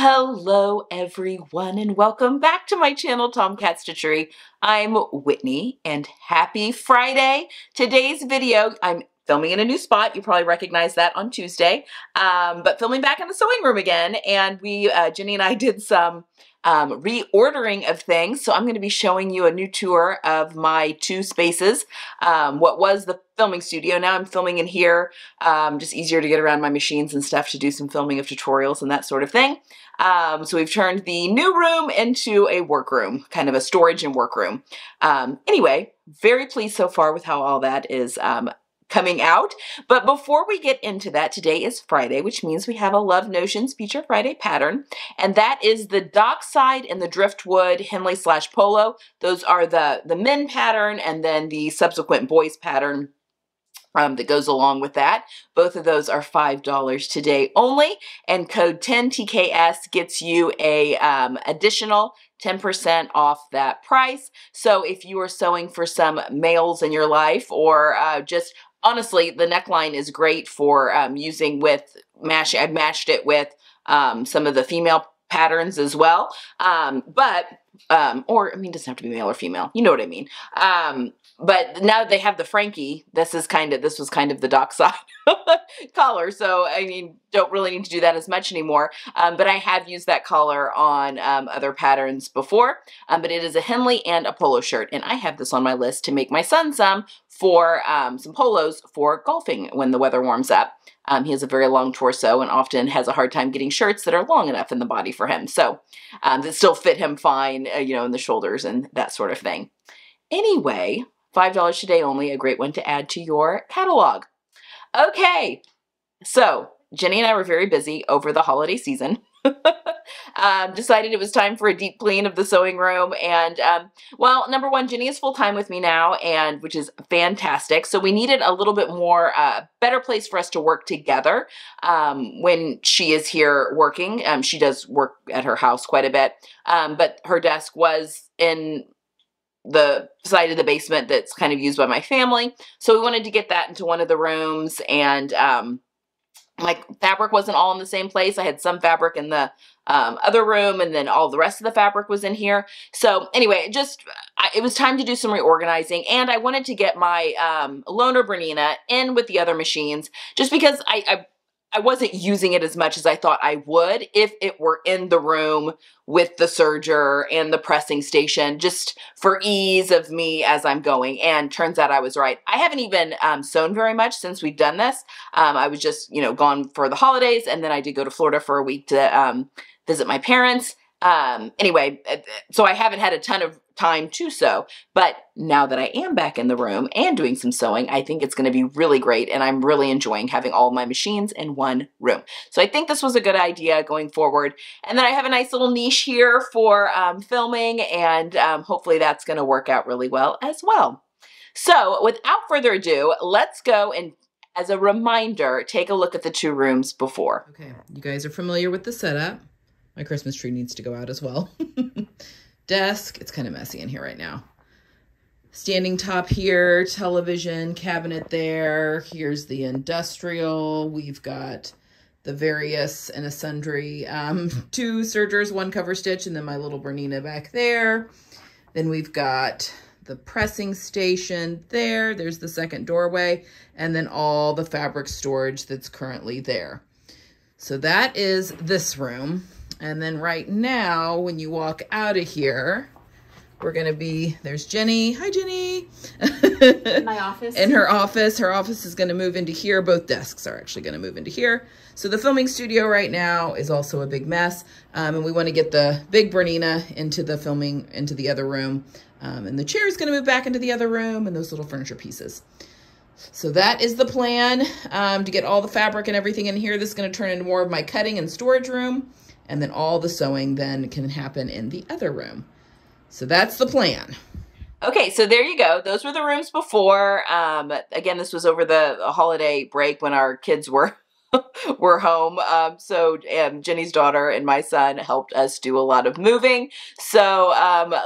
Hello everyone and welcome back to my channel, Tomcat Stitchery. I'm Whitney and happy Friday. Today's video, I'm filming in a new spot. You probably recognize that on Tuesday, but filming back in the sewing room again. And Jenny and I did some reordering of things. So I'm going to be showing you a new tour of my two spaces. What was the filming studio. Now I'm filming in here, just easier to get around my machines and stuff to do some filming of tutorials and that sort of thing. So we've turned the new room into a workroom, kind of a storage and workroom. Anyway, very pleased so far with how all that is coming out. But before we get into that, today is Friday, which means we have a Love Notions Feature Friday pattern. And that is the Dockside and the Driftwood Henley / Polo. Those are the men pattern and then the subsequent boys pattern that goes along with that. Both of those are $5 today only, and code 10TKS gets you a additional 10% off that price. So if you are sewing for some males in your life, or just honestly, the neckline is great for using with I've matched it with some of the female patterns as well. Or I mean, it doesn't have to be male or female. You know what I mean. But now that they have the Frankie, this was kind of the Dockside collar. So, I mean, don't really need to do that as much anymore. But I have used that collar on other patterns before. But it is a Henley and a polo shirt. And I have this on my list to make my son some for some polos for golfing when the weather warms up. He has a very long torso and often has a hard time getting shirts that are long enough in the body for him. So that still fit him fine, you know, in the shoulders and that sort of thing. Anyway, $5 today only, a great one to add to your catalog. Okay, so Jenny and I were very busy over the holiday season. Decided it was time for a deep clean of the sewing room. And well, number one, Jenny is full-time with me now, and which is fantastic. So we needed a little bit more, better place for us to work together when she is here working. She does work at her house quite a bit, but her desk was in the side of the basement that's kind of used by my family. So we wanted to get that into one of the rooms, and my fabric wasn't all in the same place. I had some fabric in the other room, and then all the rest of the fabric was in here. So anyway, it was time to do some reorganizing, and I wanted to get my loaner Bernina in with the other machines, just because I wasn't using it as much as I thought I would if it were in the room with the serger and the pressing station, just for ease of me as I'm going. And turns out I was right. I haven't even sewn very much since we've done this. I was just, you know, gone for the holidays, and then I did go to Florida for a week to visit my parents. Anyway, so I haven't had a ton of time to sew, but now that I am back in the room and doing some sewing, I think it's going to be really great, and I'm really enjoying having all my machines in one room. So I think this was a good idea going forward. And then I have a nice little niche here for filming, and hopefully that's going to work out really well as well. So without further ado, let's go and, as a reminder, take a look at the two rooms before. Okay, you guys are familiar with the setup. My Christmas tree needs to go out as well. Desk, it's kind of messy in here right now. Standing top here, television cabinet there. Here's the industrial. We've got the various and sundry, two sergers, one cover stitch, and then my little Bernina back there. Then we've got the pressing station there. There's the second doorway, and then all the fabric storage that's currently there. So that is this room. And then right now, when you walk out of here, we're going to be, there's Jenny. Hi, Jenny. In my office. In her office. Her office is going to move into here. Both desks are actually going to move into here. So the filming studio right now is also a big mess. And we want to get the big Bernina into the other room. And the chair is going to move back into the other room, and those little furniture pieces. So that is the plan, to get all the fabric and everything in here. This is going to turn into more of my cutting and storage room. And then all the sewing then can happen in the other room. So that's the plan. Okay, so there you go. Those were the rooms before. Again, this was over the holiday break when our kids were were home. So Jenny's daughter and my son helped us do a lot of moving. So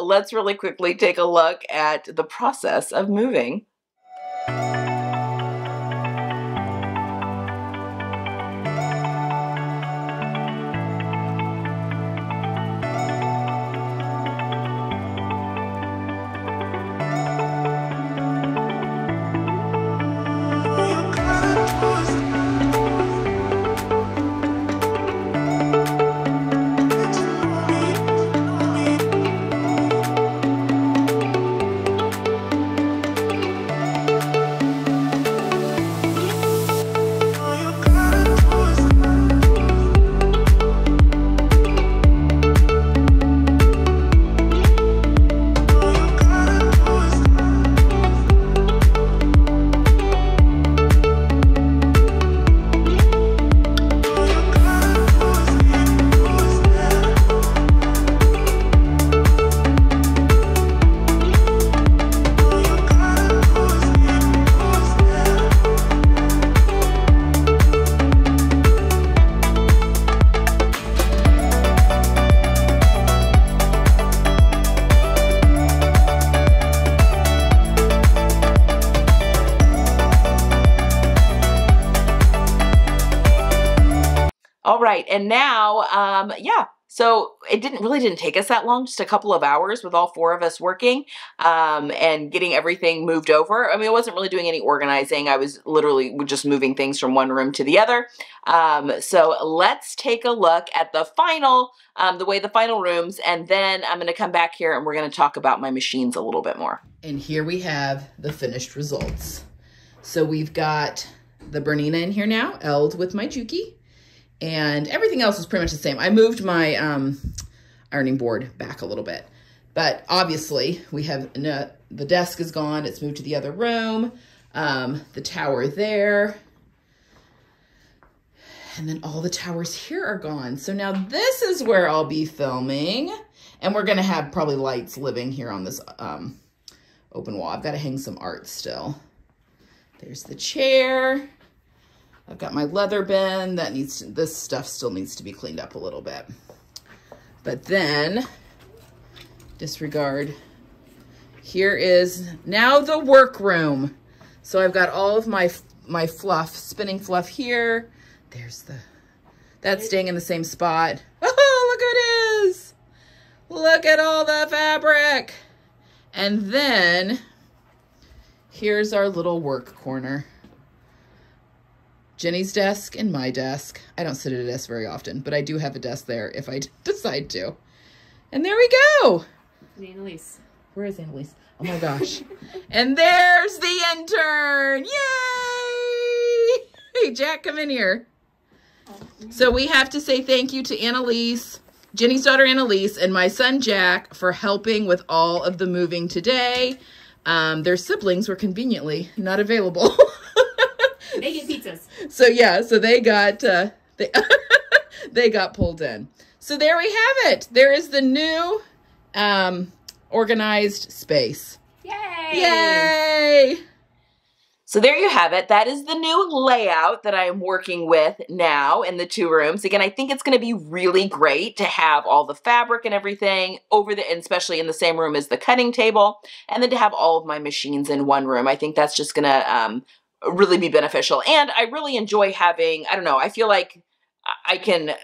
let's really quickly take a look at the process of moving. All right. And now, yeah. So it didn't take us that long, just a couple of hours with all four of us working, and getting everything moved over. I mean, I wasn't really doing any organizing. I was literally just moving things from one room to the other. So let's take a look at the final rooms, and then I'm going to come back here and we're going to talk about my machines a little bit more. And here we have the finished results. So we've got the Bernina in here now, L'd with my Juki. And everything else is pretty much the same. I moved my ironing board back a little bit. But obviously, we have the desk is gone. It's moved to the other room. The tower there. And then all the towers here are gone. So now this is where I'll be filming. And we're going to have probably lights living here on this open wall. I've got to hang some art still. There's the chair. I've got my leather bin that this stuff still needs to be cleaned up a little bit. But then, disregard, here is now the workroom. So I've got all of my fluff, spinning fluff here. There's that's staying in the same spot. Oh, look who it is. Look at all the fabric. And then, here's our little work corner. Jenny's desk and my desk. I don't sit at a desk very often, but I do have a desk there if I decide to. And there we go. Annalise. Where is Annalise? Oh my gosh. And there's the intern. Yay! Hey, Jack, come in here. So we have to say thank you to Annalise, Jenny's daughter Annalise, and my son Jack for helping with all of the moving today. Their siblings were conveniently not available. They get pizzas. So yeah, so they got they got pulled in. So there we have it. There is the new organized space. Yay! Yay! So there you have it. That is the new layout that I'm working with now in the two rooms. Again, I think it's going to be really great to have all the fabric and everything and especially in the same room as the cutting table, and then to have all of my machines in one room. I think that's just going to really be beneficial. And I really enjoy having, I don't know, I feel like I can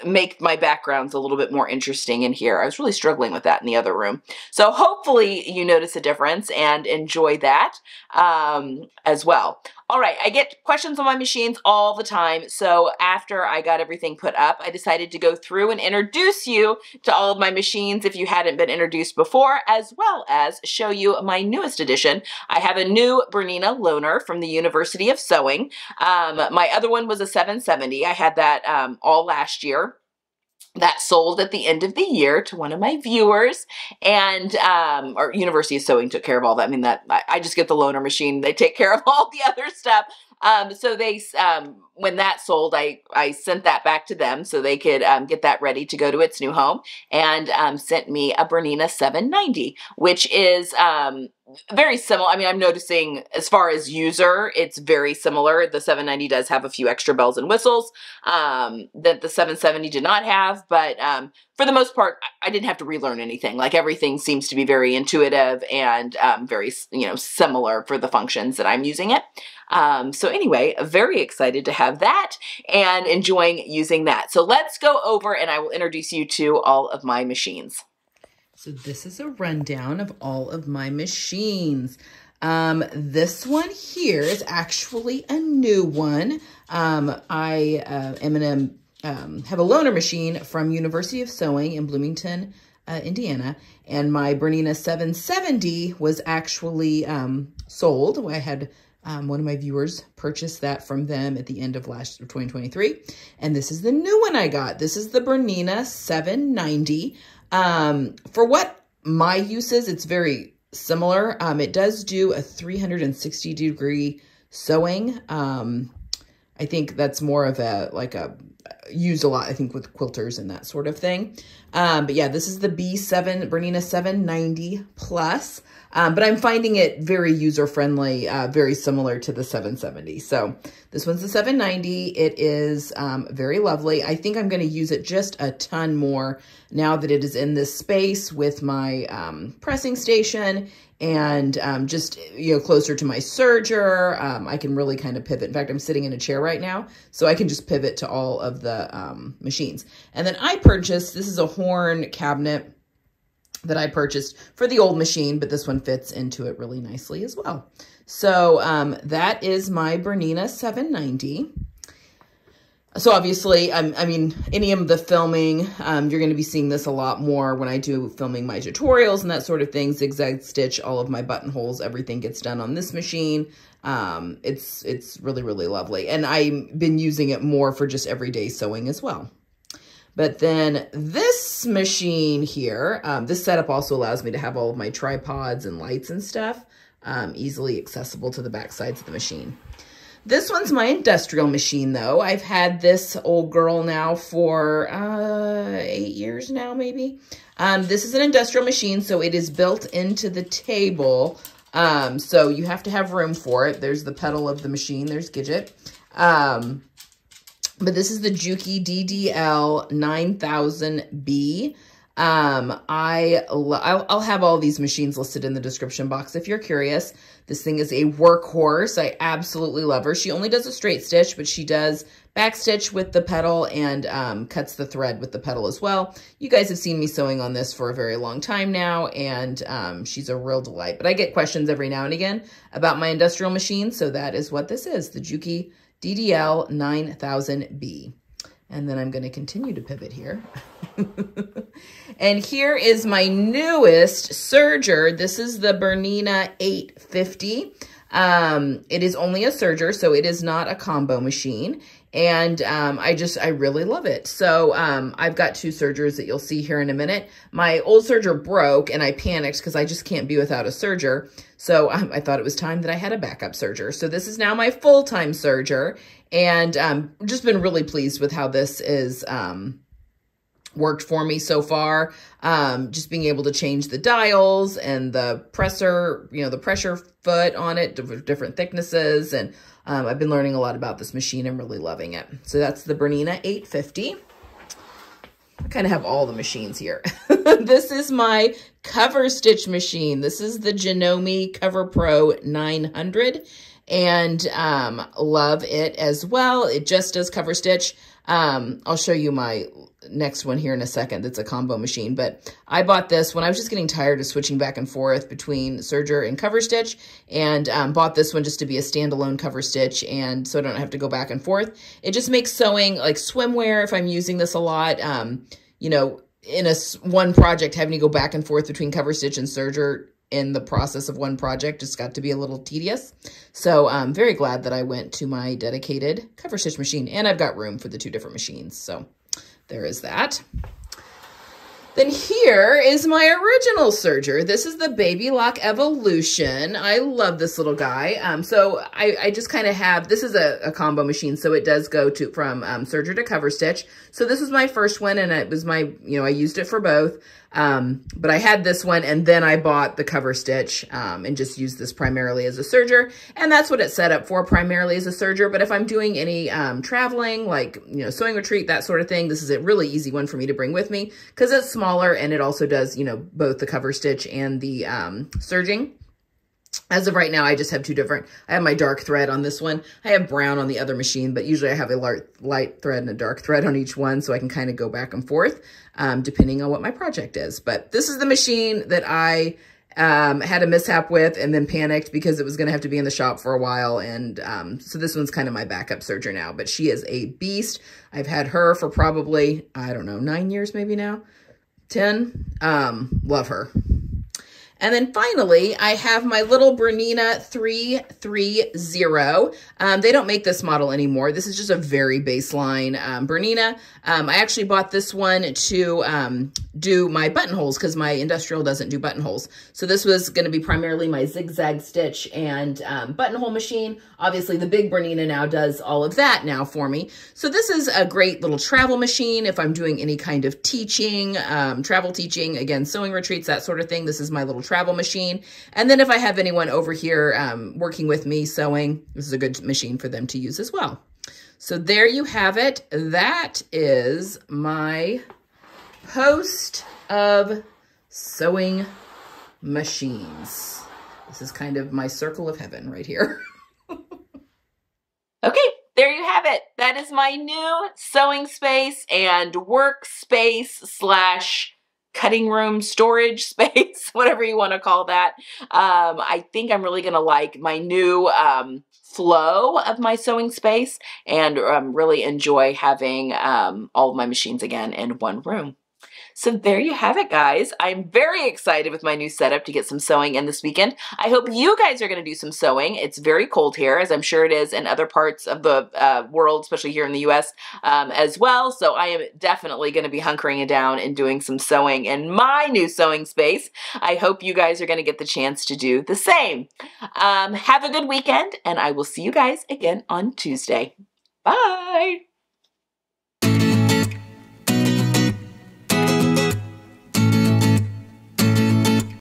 make my backgrounds a little bit more interesting in here. I was really struggling with that in the other room. So hopefully you notice a difference and enjoy that as well. All right, I get questions on my machines all the time. So after I got everything put up, I decided to go through and introduce you to all of my machines if you hadn't been introduced before, as well as show you my newest addition. I have a new Bernina Loner from the University of Sewing. My other one was a 770. I had that all last year. That sold at the end of the year to one of my viewers, and our University of Sewing took care of all that. I mean, I just get the loaner machine. They take care of all the other stuff. So they, when that sold, I sent that back to them so they could get that ready to go to its new home, and sent me a Bernina 790, which is very similar. I mean, I'm noticing as far as user, it's very similar. The 790 does have a few extra bells and whistles that the 770 did not have, but for the most part, I didn't have to relearn anything. Like, everything seems to be very intuitive and very, similar for the functions that I'm using it. So anyway, very excited to have that and enjoying using that. So let's go over and I will introduce you to all of my machines. So this is a rundown of all of my machines. This one here is actually a new one. I am going to have a loaner machine from University of Sewing in Bloomington, Indiana. And my Bernina 770 was actually sold. I had one of my viewers purchased that from them at the end of 2023. And this is the new one I got. This is the Bernina 790. For what my use is, it's very similar. It does do a 360-degree sewing. I think that's more of used a lot, I think, with quilters and that sort of thing. But yeah, this is the Bernina 790 Plus. But I'm finding it very user-friendly, very similar to the 770. So this one's the 790. It is very lovely. I think I'm going to use it just a ton more now that it is in this space with my pressing station and just, closer to my serger. I can really kind of pivot. In fact, I'm sitting in a chair right now, so I can just pivot to all of the the machines. And then I purchased, this is a horn cabinet that I purchased for the old machine, but this one fits into it really nicely as well. So that is my Bernina 790. So obviously, I mean, any of the filming, you're going to be seeing this a lot more when I do filming my tutorials and that sort of thing. Zigzag stitch, all of my buttonholes, everything gets done on this machine. It's really, really lovely. And I've been using it more for just everyday sewing as well. But then this machine here, this setup also allows me to have all of my tripods and lights and stuff easily accessible to the back sides of the machine. This one's my industrial machine, though. I've had this old girl now for 8 years now, maybe. This is an industrial machine, so it is built into the table. So you have to have room for it. There's the pedal of the machine. There's Gidget. But this is the Juki DDL 9000B. I'll have all these machines listed in the description box if you're curious. This thing is a workhorse. I absolutely love her. She only does a straight stitch, but she does back stitch with the pedal and cuts the thread with the pedal as well. You guys have seen me sewing on this for a very long time now, and she's a real delight. But I get questions every now and again about my industrial machine, so that is what this is, the Juki DDL 9000B. And then I'm going to continue to pivot here. And here is my newest serger. This is the Bernina 850. It is only a serger, so it is not a combo machine. And I really love it. So I've got 2 sergers that you'll see here in a minute. My old serger broke and I panicked because I just can't be without a serger. So I thought it was time that I had a backup serger. So this is now my full-time serger. And just been really pleased with how this is worked for me so far. Just being able to change the dials and the presser, the pressure foot on it, different thicknesses. And I've been learning a lot about this machine. I'm really loving it. So that's the Bernina 850. I kind of have all the machines here. This is my cover stitch machine. This is the Janome Cover Pro 900. And love it as well. It just does cover stitch. I'll show you my next one here in a second. That's a combo machine, but I bought this when I was just getting tired of switching back and forth between serger and cover stitch, and bought this one just to be a standalone cover stitch, and so I don't have to go back and forth. It just makes sewing like swimwear, if I'm using this a lot, in one project, having to go back and forth between cover stitch and serger in the process of one project just got to be a little tedious. So I'm very glad that I went to my dedicated cover stitch machine, and I've got room for the 2 different machines. So there is that. Then here is my original serger. This is the Baby Lock Evolution. I love this little guy. So I just kind of have, this is a combo machine, so it does go from serger to cover stitch. So this was my first one, and it was my, I used it for both. But I had this one, and then I bought the cover stitch and just used this primarily as a serger. And that's what it's set up for, primarily as a serger. But if I'm doing any traveling, like, sewing retreat, that sort of thing, this is a really easy one for me to bring with me because it's smaller, and it also does, both the cover stitch and the serging. As of right now, I just have 2 different. I have my dark thread on this one. I have brown on the other machine, but usually I have a light thread and a dark thread on each one, so I can kind of go back and forth depending on what my project is. But this is the machine that I had a mishap with and then panicked because it was going to have to be in the shop for a while. And so this one's kind of my backup serger now, but she is a beast. I've had her for probably, I don't know, 9 years maybe now, 10. Love her. And then finally, I have my little Bernina 330. They don't make this model anymore. This is just a very baseline Bernina. I actually bought this one to do my buttonholes because my industrial doesn't do buttonholes. So this was going to be primarily my zigzag stitch and buttonhole machine. Obviously, the big Bernina now does all of that now for me. So this is a great little travel machine if I'm doing any kind of teaching, travel teaching, again, sewing retreats, that sort of thing. This is my little travel machine. And then if I have anyone over here working with me sewing, this is a good machine for them to use as well. So there you have it. That is my host of sewing machines. This is kind of my circle of heaven right here. Okay, there you have it. that is my new sewing space and workspace slash cutting room storage space, whatever you want to call that. I think I'm really going to like my new flow of my sewing space and really enjoy having all of my machines again in one room. So there you have it, guys. I'm very excited with my new setup to get some sewing in this weekend. I hope you guys are going to do some sewing. It's very cold here, as I'm sure it is in other parts of the world, especially here in the US as well. So I am definitely going to be hunkering down and doing some sewing in my new sewing space. I hope you guys are going to get the chance to do the same. Have a good weekend, and I will see you guys again on Tuesday. Bye!